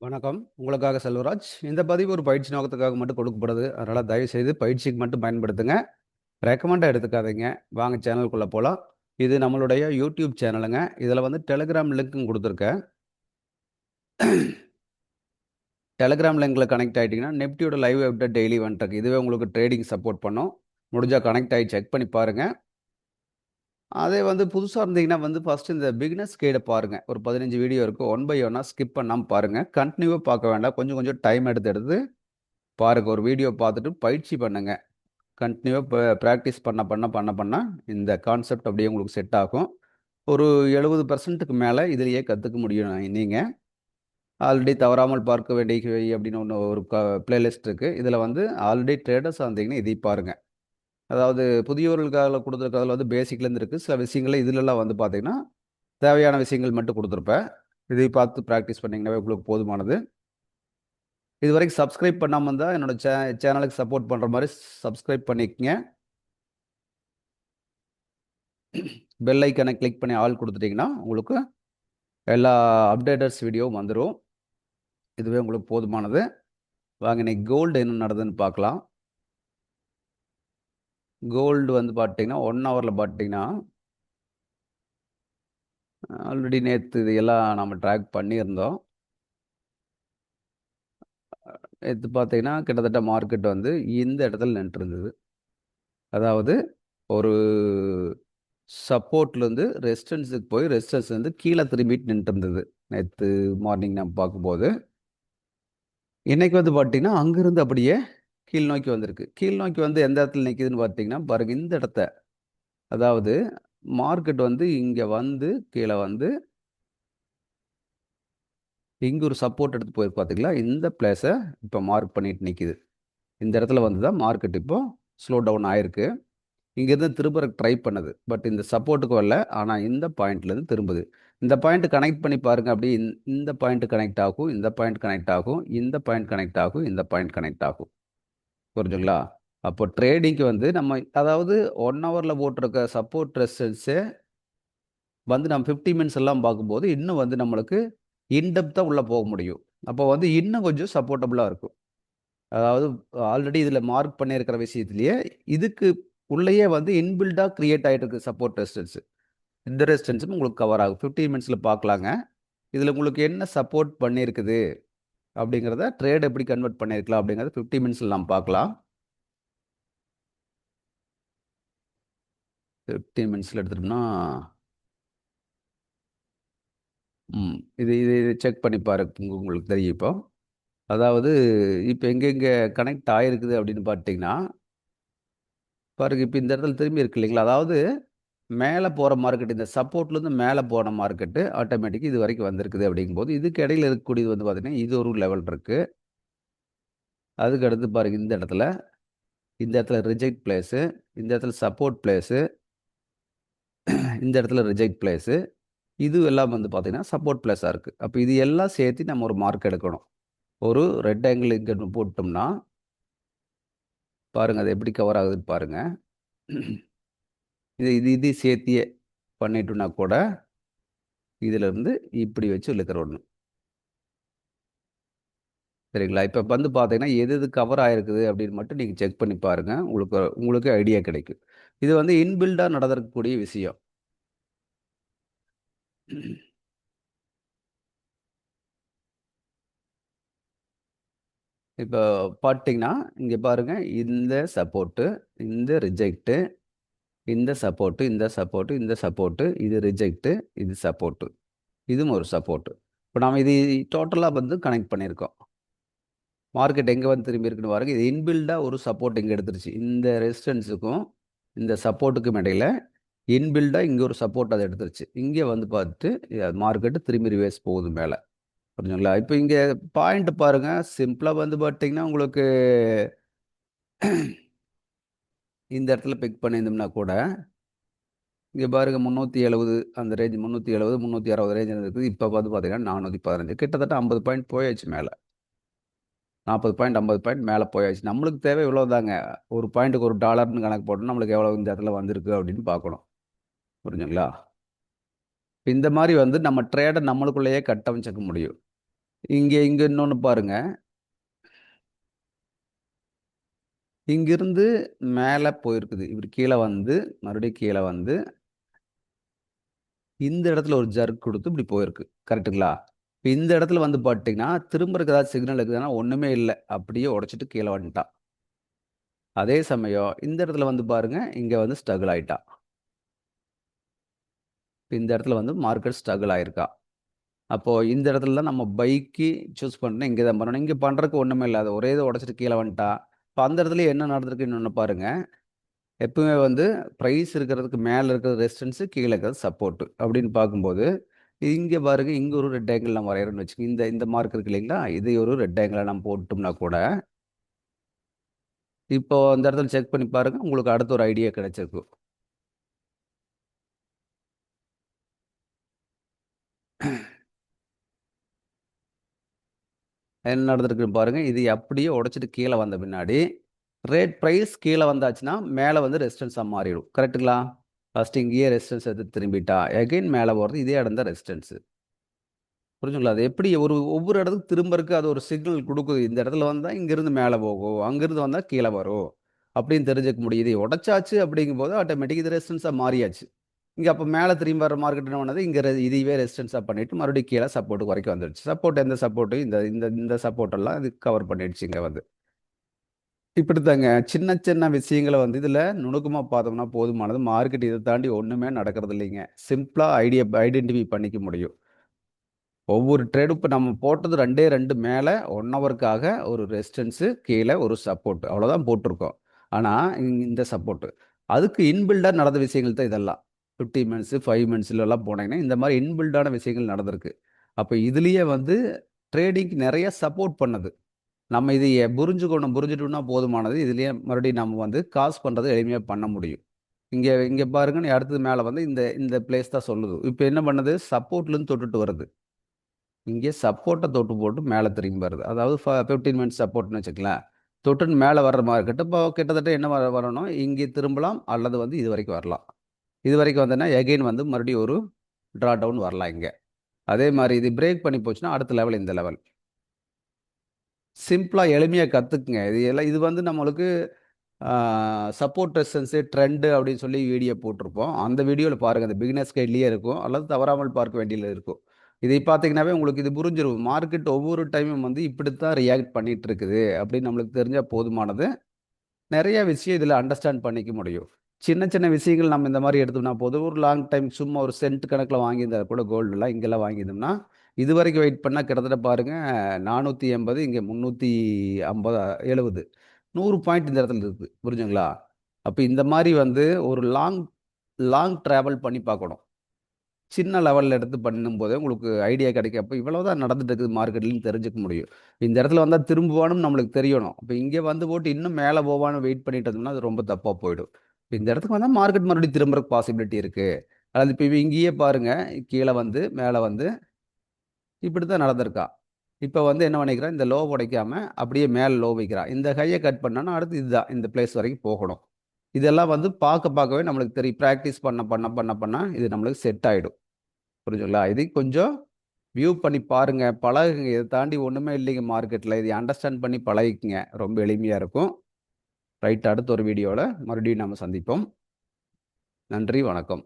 வணக்கம். உங்களுக்காக செல்வராஜ். இந்த பதிவு ஒரு பயிற்சி நோக்கத்துக்காக மட்டும் கொடுக்கப்படுது. அதனால தயவுசெய்து பயிற்சிக்கு மட்டும் பயன்படுத்துங்க. ரெக்கமெண்டா எடுத்துக்காதீங்க. வாங்க சேனலுக்குள்ள போலாம். இது நம்மளுடைய யூடியூப் சேனலுங்க. இதில வந்து டெலகிராம் லிங்க்கும் குடுத்துருக்கேன். டெலகிராம் லிங்க்ல கனெக்ட் ஆயிட்டீங்கன்னா, நிஃப்டியோட லைவ் அப்டேட் டெய்லி வந்துட்டுருக்கு. இதுவே உங்களுக்கு ட்ரேடிங் சப்போர்ட் பண்ணும். முடிஞ்சா கனெக்ட் ஆயி செக் பண்ணி பாருங்க. அதே வந்து புதுசா இருந்தீங்கன்னா வந்து ஃபர்ஸ்ட் இந்த பிகினர்ஸ் கைட பாருங்க. ஒரு 15 வீடியோ இருக்கு. ஒன் பை ஒன்னா ஸ்கிப் பண்ணாம பாருங்க. கன்டினியூவா பார்க்க வேண்டாம். கொஞ்சம் கொஞ்சம் டைம் எடுத்து எடுத்து பாருங்க. ஒரு வீடியோ பார்த்துட்டு பயிற்சி பண்ணுங்க. கன்டினியூவா பிராக்டிஸ் பண்ண, இந்த கான்செப்ட் அப்படியே உங்களுக்கு செட் ஆகும். ஒரு 70%க்கு மேல இதிலேயே கத்துக்க முடியும் நீங்க. ஆல்ரெடி தவறாமல் பார்க்க வேண்டியவை அப்படின்னு ஒண்ணு ஒரு பிளேலிஸ்ட் இருக்கு. இதுல வந்து ஆல்ரெடி ட்ரேடர்ஸா இருந்தீங்கன்னா இதை பாருங்க. அதாவது புதியவர்களுக்காக குடுத்துருக்கிறதுல வந்து பேசிக்லேருந்து இருக்கு. சில விஷயங்கள இதுலலாம் வந்து பார்த்தீங்கன்னா, தேவையான விஷயங்கள் மட்டும் குடுத்துருப்பேன். இதை பார்த்து பிராக்டிஸ் பண்ணீங்கன்னாவே உங்களுக்கு போதுமானது. இதுவரைக்கும் சப்ஸ்கிரைப் பண்ணாம இருந்தா என்னோட சேனலுக்கு சப்போர்ட் பண்ற மாரி சப்ஸ்கிரைப் பண்ணிக்கங்க. பெல் ஐகானை கிளிக் பண்ணி ஆல் குடுத்துட்டீங்கன்னா, உங்களுக்கு எல்லா அப்டேட்டர்ஸ் வீடியோவும் வந்துரும். இதுவே உங்களுக்கு போதுமானது. வாங்க இன்னைக்கு கோல்டு என்ன நடந்ததுன்னு பார்க்கலாம். கோல்டு வந்து பார்த்தீங்கன்னா, 1 ஹவர்ல பார்த்தீங்கன்னா, ஆல்ரெடி நேத்து இது எல்லாம் நம்ம ட்ராக் பண்ணியிருந்தோம். நேத்து பார்த்தீங்கன்னா, கிட்டத்தட்ட மார்க்கெட் வந்து இந்த இடத்துல நின்னுட்டுருந்தது. அதாவது ஒரு சப்போர்ட்லேருந்து ரெசிஸ்டன்ஸுக்கு போய் ரெசிஸ்டன்ஸ்லேருந்து கீழ திரும்பிட்டு நின்னுட்டுருந்தது. நேத்து மார்னிங் நம்ம பார்க்கும்போது. இன்னைக்கு வந்து பார்த்தீங்கன்னா, அங்கிருந்து அப்படியே கீழ் நோக்கி வந்திருக்கு. கீழ் நோக்கி வந்து எந்த இடத்துல நிக்குதுன்னு பார்த்தீங்கன்னா, பாருங்க இந்த இடத்த. அதாவது மார்க்கெட் வந்து இங்க வந்து கீழ வந்து இங்க ஒரு சப்போர்ட் எடுத்து போயிருக்கு பார்த்தீங்களா? இந்த பிளேஸ இப்ப மார்க் பண்ணிட்டு நிக்குது. இந்த இடத்துல வந்து தான் மார்க்கெட் இப்போ ஸ்லோ டவுன் ஆயிருக்கு. இங்கேருந்து திரும்பறக்கு ட்ரை பண்ணுது. பட் இந்த சப்போர்ட்டுக்கு வரல. ஆனா இந்த பாயிண்ட்லேருந்து திரும்புது. இந்த பாயிண்ட் கனெக்ட் பண்ணி பாருங்க. அப்படியே இந்த பாயிண்ட் கனெக்ட் ஆகும். இந்த பாயிண்ட் கனெக்ட் ஆகும். இந்த பாயிண்ட் கனெக்ட் ஆகும். இந்த பாயிண்ட் கனெக்ட் ஆகும். புரிஞ்சுங்களா? அப்போ ட்ரேடிங்க்கு வந்து நம்ம அதாவது 1 ஹவர்ல போட்டிருக்க சப்போர்ட் ரெசிஸ்டன்ஸே வந்து நம்ம 50 மினிட்ஸ் எல்லாம் பார்க்கும்போது, இன்னும் வந்து நம்மளுக்கு இன் டெப்த்தா உள்ள போக முடியும். அப்போ வந்து இன்னும் கொஞ்சம் சப்போர்ட்டபிளா இருக்கும். அதாவது ஆல்ரெடி இதில மார்க் பண்ணியிருக்கிற விஷயத்திலேயே, இதுக்கு உள்ளேயே வந்து இன்பில்ட்டா கிரியேட் ஆயிட்டு இருக்கு சப்போர்ட் ரெசிஸ்டன்ஸ். இந்த ரெசிஸ்டன்ஸும் உங்களுக்கு கவர் ஆகும். 15 மினிட்ஸ்ல பார்க்கலாங்க. இதில உங்களுக்கு என்ன சப்போர்ட் பண்ணியிருக்குது அப்படிங்கிறத ட்ரேட் எப்படி கன்வெர்ட் பண்ணியிருக்கலாம் அப்படிங்கிறத 50 மினிட்ஸ்ல நாம் பார்க்கலாம். 15 மினிட்ஸ்ல எடுத்துட்டோம்னா இது இது இது செக் பண்ணி பாருங்க. உங்களுக்கு தெரியும் இப்போ. அதாவது இப்ப எங்கெங்க கனெக்ட் ஆயிருக்குது அப்படின்னு பார்த்தீங்கன்னா, பாருங்க இப்ப இந்த இடத்துல திரும்பி இருக்கு இல்லைங்களா? அதாவது மேல போற மார்க்கெட் இந்த சப்போர்ட்லேருந்து மேல போன மார்க்கெட் ஆட்டோமேட்டிக்கா இது வரைக்கும் வந்திருக்குது அப்படிங்கும்போது, இதுக்கு இடையில இருக்கக்கூடியது வந்து பார்த்தீங்கன்னா, இது ஒரு லெவல் இருக்கு. அதுக்கு அடுத்து பாருங்க இந்த இடத்துல ரிஜெக்ட் பிளேஸு, இந்த இடத்துல சப்போர்ட் பிளேஸு, இந்த இடத்துல ரிஜெக்ட் பிளேஸு. இது எல்லாம் வந்து பார்த்தீங்கன்னா, சப்போர்ட் பிளேஸா இருக்கு. அப்ப இது எல்லாம் சேர்த்து நம்ம ஒரு மார்க் எடுக்கணும். ஒரு ரெட் ஆங்கிள் இங்க போட்டோம்னா, பாருங்க அது எப்படி கவர் ஆகுதுன்னு பாருங்க. இது இது இது சேர்த்தியே பண்ணிட்டோம்னா கூட, இதிலிருந்து இப்படி வச்சு இழுக்கிறணும். சரிங்களா? இப்ப வந்து பார்த்தீங்கன்னா, எது எது கவர் ஆயிருக்குது அப்படின்னு மட்டும் நீங்க செக் பண்ணி பாருங்க. உங்களுக்கு உங்களுக்கு ஐடியா கிடைக்கும். இது வந்து இன்பில்டா நடந்திருக்கக்கூடிய விஷயம். இப்போ பார்த்தீங்கன்னா, இங்க பாருங்க இந்த சப்போர்ட்டு, இந்த ரிஜெக்ட்டு, இந்த சப்போர்ட்டு, இந்த சப்போர்ட்டு, இந்த சப்போர்ட்டு, இது ரிஜெக்ட்டு, இது சப்போர்ட்டு. இதுவும் ஒரு சப்போர்ட்டு. இப்ப நாம இது டோட்டலா வந்து கனெக்ட் பண்ணியிருக்கோம். மார்க்கெட் எங்க வந்து திரும்பி இருக்குன்னு பாருங்க. இது இன்பில்டா ஒரு சப்போர்ட் இங்க எடுத்துருச்சு. இந்த ரெசிஸ்டன்ஸுக்கும், இந்த சப்போர்ட்டுக்கும் இடையில இன்பில்டா இங்க ஒரு சப்போர்ட் அத எடுத்துருச்சு. இங்க வந்து பார்த்துட்டு மார்க்கெட் திரும்பி ரிவர்ஸ் போகுது மேல. புரிஞ்சுங்களா? இப்ப இங்க பாயிண்ட் பாருங்க. சிம்பிளா வந்து பார்த்தீங்கன்னா, உங்களுக்கு இந்த இடத்துல பிக் பண்ணியிருந்தோம்னா கூட, இங்க பாருங்க 370 அந்த ரேஞ்ச் 370, 360 ரேஞ்ச் இருக்குது. இப்ப வந்து பார்த்தீங்கன்னா 415 கிட்டத்தட்ட 50 பாயிண்ட் போயாச்சு மேல. 40 பாயிண்ட், 50 பாயிண்ட் மேல போயாச்சு. நம்மளுக்கு தேவை இவ்வளவுதாங்க. ஒரு பாயிண்ட்டுக்கு $1ன்னு கணக்கு போட்டோம்னா, நம்மளுக்கு எவ்வளவு இந்த இடத்துல வந்திருக்கு அப்படின்னு பார்க்கணும். புரிஞ்சுங்களா? இந்த மாரி வந்து நம்ம ட்ரேட நம்மளுக்குள்ளேயே கட்டமைச்சுக்க முடியும். இங்கே இங்கே இன்னொன்று பாருங்க. இங்கிருந்து மேலே போயிருக்குது. இவர் கீழே வந்து மறுபடியும் கீழே வந்து இந்த இடத்துல ஒரு ஜர்க் கொடுத்து இப்படி போயிருக்கு. கரெக்ட்டுங்களா? இப்ப இந்த இடத்துல வந்து பார்த்தீங்கன்னா, திரும்புறதுக்கு ஏதாவது சிக்னல் இருக்குதுன்னா ஒண்ணுமே இல்ல. அப்படியே உடைச்சிட்டு கீழ வந்துட்டான். அதே சமயம் இந்த இடத்துல வந்து பாருங்க, இங்க வந்து ஸ்ட்ரகிள் ஆயிட்டான். இப்ப இந்த இடத்துல வந்து மார்க்கெட் ஸ்ட்ரகிள் ஆயிருக்கா. அப்போ இந்த இடத்துல தான் நம்ம பைக்கு சூஸ் பண்ணணும். இங்க தான் பண்ணணும். இங்க பண்றதுக்கு ஒண்ணுமே இல்ல. அது ஒரே இத உடைச்சிட்டு கீழ வந்துட்டான். இப்ப அந்த இடத்துல என்ன நடந்திருக்கு இன்னொன்னு பாருங்க. எப்பவுமே வந்து பிரைஸ் இருக்கிறதுக்கு மேல இருக்கிறது ரெசிஸ்டன்ஸ், கீழ இருக்கிறது சப்போர்ட் அப்படின்னு பார்க்கும்போது, இங்க பாருங்க, இங்க ஒரு ரெக்டாங்கிள் நான் வரையறேன்னு வச்சுக்கோங்க. இந்த இந்த மார்க் இருக்கு இல்லைங்களா? இதை ஒரு ரெக்டாங்கிளா நம்ம போட்டோம்னா கூட, இப்போ அந்த இடத்துல செக் பண்ணி பாருங்க. உங்களுக்கு அடுத்த ஒரு ஐடியா கிடைச்சிருக்கும். என்ன நடந்திருக்குன்னு பாருங்க. இது அப்படியே உடைச்சிட்டு கீழ வந்த பின்னாடி, ரேட் பிரைஸ் கீழ வந்தாச்சுன்னா, மேல வந்து ரெசிஸ்டன்ஸா மாறிடும். கரெக்ட்டுங்களா? ஃபர்ஸ்ட் இங்கேயே ரெசிஸ்டன்ஸ் எடுத்து திரும்பிட்டா, அகைன் மேல போறது இதே இடம் தான் ரெசிஸ்டன்ஸ். புரிஞ்சுங்களா? அது எப்படி ஒவ்வொரு இடத்துக்கு திரும்பறக்கு அது ஒரு சிக்னல் குடுக்குது. இந்த இடத்துல வந்தா இங்கிருந்து மேல போகும். அங்கிருந்து வந்தா கீழ வரும். அப்படின்னு தெரிஞ்சுக்க முடியுது. உடைச்சாச்சு அப்படிங்கும்போது ஆட்டோமேட்டிக் இது ரெசிஸ்டன்ஸா மாறியாச்சு. இங்க அப்ப மேல திரும்பி வர மார்க்கெட் என்ன பண்ணது? இங்க இதுவே ரெசிஸ்டன்ஸா பண்ணிட்டு மறுபடியும் கீழ சப்போர்ட் வரைக்கும் வந்துருச்சு. சப்போர்ட் எந்த சப்போர்ட்? இந்த இந்த இந்த சப்போர்ட் எல்லாம் இது கவர் பண்ணிடுச்சு இங்க வந்து. இப்படித்தாங்க சின்ன சின்ன விஷயங்கள வந்து இதுல நுணுக்கமா பார்த்தோம்னா போதுமானது. மார்க்கெட் இத தாண்டி ஒண்ணுமே நடக்கிறது இல்லைங்க. சிம்பிளா ஐடென்டிஃபை பண்ணிக்க முடியும். ஒவ்வொரு ட்ரேடும் இப்ப நம்ம போட்டது 2 2 மேல 1 ஹவருக்காக ஒரு ரெசிஸ்டன்ஸு, கீழ ஒரு சப்போர்ட். அவ்வளோதான் போட்டிருக்கோம். ஆனா, இந்த சப்போர்ட். அதுக்கு இன்பில்டா நடந்த விஷயங்கள் தான் இதெல்லாம். 50 மினிட்ஸ், 5 மினிட்ஸ்லலாம் போனீங்கன்னா, இந்த மாரி இன்பில்டான விஷயங்கள் நடந்திருக்கு. அப்ப இதுலயே வந்து ட்ரேடிங்க்கு நெறைய சப்போர்ட் பண்ணுது. நம்ம இதைய புரிஞ்சுட்டோம்னா போதுமானது. இதுலயே மறுபடியும் நம்ம வந்து காசு பண்றத எளிமையா பண்ண முடியும். இங்க இங்க பாருங்க, நீ அடுத்தது மேல வந்து இந்த இந்த பிளேஸ் தான் சொல்லுது. இப்ப என்ன பண்ணுது? சப்போர்ட்லருந்து தொட்டுட்டு வருது. இங்கே சப்போர்ட்ட தொட்டு போட்டு மேல திரும்பி வருது. அதாவது 15 மினிட்ஸ் சப்போர்ட்ன்னு வச்சுக்கங்களேன். தொட்டுன்னு மேல வர்ற மாரி இருக்கட்டும். இப்போ கிட்டத்தட்ட என்ன வரணும், இங்கே திரும்பலாம் அல்லது வந்து இதுவரைக்கும் வரலாம். இதுவரைக்கும் வந்தேன்னா எகைன் வந்து மறுபடியும் ஒரு ட்ரா டவுன் வரலாம் இங்க. அதே மாரி இது பிரேக் பண்ணி போச்சுன்னா, அடுத்த லெவல் இந்த லெவல். சிம்பிளா எளிமையா கத்துக்குங்க. இது வந்து நம்மளுக்கு சப்போர்ட் ரெசிஸ்டன்ஸ் ட்ரெண்ட் அப்படின்னு சொல்லி வீடியோ போட்டிருப்போம். அந்த வீடியோல பாருங்க. அந்த பிகினர்ஸ் கைட்லயே இருக்கும். அல்லது தவறாமல் பார்க்க வேண்டியதுல இருக்கும். இதை பார்த்தீங்கன்னாவே உங்களுக்கு இது புரிஞ்சிரும். மார்க்கெட் ஒவ்வொரு டைமும் வந்து இப்படித்தான் ரியாக்ட் பண்ணிட்டு இருக்குது அப்படின்னு நம்மளுக்கு தெரிஞ்சா போதுமானது. நெறைய விஷயம் இதில அண்டர்ஸ்டாண்ட் பண்ணிக்க முடியும். சின்ன சின்ன விஷயங்கள் நம்ம இந்த மாரி எடுத்தோம்னா போதும். ஒரு லாங் டைம் சும்மா ஒரு சென்ட் கணக்குல வாங்கியிருந்தா கூட கோல்டுலாம் இங்கெல்லாம் வாங்கியிருந்தோம்னா, இதுவரைக்கும் வெயிட் பண்ணா கிட்டத்தட்ட பாருங்க 480 இங்க 350 70 100 பாயிண்ட் இந்த இடத்துல இருக்கு. புரிஞ்சுங்களா? அப்ப இந்த மாரி வந்து ஒரு லாங் லாங் டிராவல் பண்ணி பார்க்கணும். சின்ன லெவல்ல எடுத்து பண்ணும்போது உங்களுக்கு ஐடியா கிடைக்கும். அப்ப இவ்வளவுதான் நடந்துட்டு இருக்குது மார்க்கெட்லன்னு தெரிஞ்சுக்க முடியும். இந்த இடத்துல வந்தா திரும்புவான்னு நம்மளுக்கு தெரியணும். அப்ப இங்க வந்து போட்டு இன்னும் மேல போவான்னு வெயிட் பண்ணிட்டு இருந்தோம்னா, அது ரொம்ப தப்பா போயிடும். இப்ப இந்த இடத்துக்கு வந்தா மார்க்கெட் மறுபடியும் திரும்புறக்கு பாசிபிலிட்டி இருக்கு. அதாவது இப்ப இங்கேயே பாருங்க, கீழ வந்து மேல வந்து இப்படித்தான் நடந்திருக்கா. இப்ப வந்து என்ன பண்ணிக்கிறான், இந்த லோ உடைக்காம அப்படியே மேல லோ வைக்கிறான். இந்த ஹைய கட் பண்ணான்னா, அடுத்து இதுதான். இந்த பிளேஸ் வரைக்கும் போகணும். இதெல்லாம் வந்து பார்க்கவே நம்மளுக்கு தெரியும். பிராக்டிஸ் பண்ண இது நம்மளுக்கு செட் ஆயிடும். புரிஞ்சுங்களா? இது கொஞ்சம் வியூ பண்ணி பாருங்க. பழகுங்க. இத தாண்டி ஒண்ணுமே இல்லைங்க மார்க்கெட்ல. இத அண்டர்ஸ்டாண்ட் பண்ணி பழகிக்கங்க. ரொம்ப எளிமையா இருக்கும். ரைட் அடுத்த ஒரு வீடியோல மறுபடியும் நாம சந்திப்போம். நன்றி, வணக்கம்.